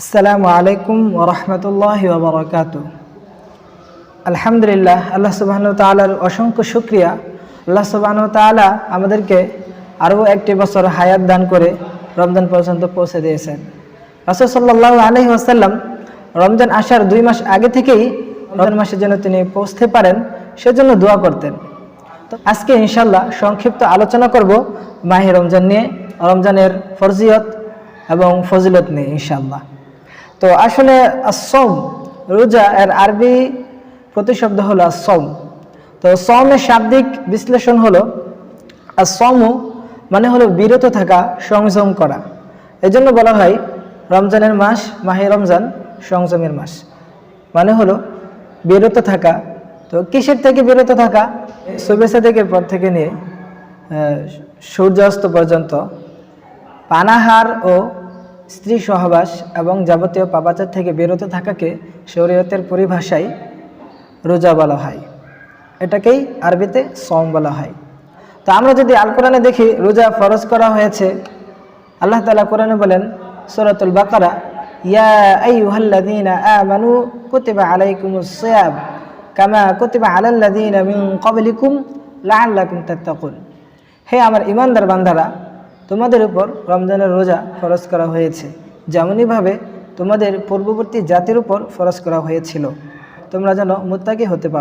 আসসালামু আলাইকুম ওয়া রাহমাতুল্লাহি ওয়া বারাকাতুহু। আলহামদুলিল্লাহ, আল্লাহ সুবহানাহু ওয়া তাআলার অসংখ্য শুকরিয়া। আল্লাহ সুবহানাহু ওয়া তাআলা আমাদেরকে আরও একটি বছর হায়াত দান করে রমজান পর্যন্ত পৌঁছে দিয়েছেন। রাসূল সাল্লাল্লাহু আলাইহি ওয়াসাল্লাম রমজান আসার 2 মাস আগে থেকেই রমজান মাসে যেন তিনি পৌঁছতে পারেন সেজন্য দোয়া করতেন। তো আজকে ইনশাআল্লাহ সংক্ষিপ্ত আলোচনা করব মাহে রমজান নিয়ে, রমজানের ফরজিয়ত এবং ফজিলত নিয়ে ইনশাআল্লাহ। তো আসলে আসসাওম, রোজা, এর আরবি প্রতিশব্দ হলো আসসাওম। তো সাওমের শাব্দিক বিশ্লেষণ হলো আসসাওমু মানে হলো বিরত থাকা, সংযম করা। এজন্য বলা হয় রমজানের মাস মাহে রমজান সংযমের মাস, মানে হলো বিরত থাকা। তো কিসের থেকে বিরত থাকা? শুভেচ্ছা থেকে পর থেকে নিয়ে সূর্যাস্ত পর্যন্ত পানাহার ও স্ত্রী সহবাস এবং যাবতীয় পাপাচার থেকে বিরত থাকাকে শরীয়তের পরিভাষায় রোজা বলা হয়, এটাকেই আরবিতে সওম বলা হয়। তো আমরা যদি আল কোরআনে দেখি, রোজা ফরজ করা হয়েছে। আল্লাহ তাআলা কোরআনে বলেন সূরাতুল বাকারা, ইয়া আইয়ুহাল্লাযীনা আমানু কুতিবা আলাইকুমুস সিয়াম কামা কুতিবা আলাল্লাযীনা মিন ক্বাবলিকুম লাআল্লাকুম তাত্তাকুন। হে আমার ঈমানদার বান্দারা, তোমাদের উপর রমজানের রোজা ফরজ করা হয়েছে যেমনইভাবে তোমাদের পূর্ববর্তী জাতির উপর ফরজ করা হয়েছিল, তোমরা যেন মুত্তাকি হতে পারো।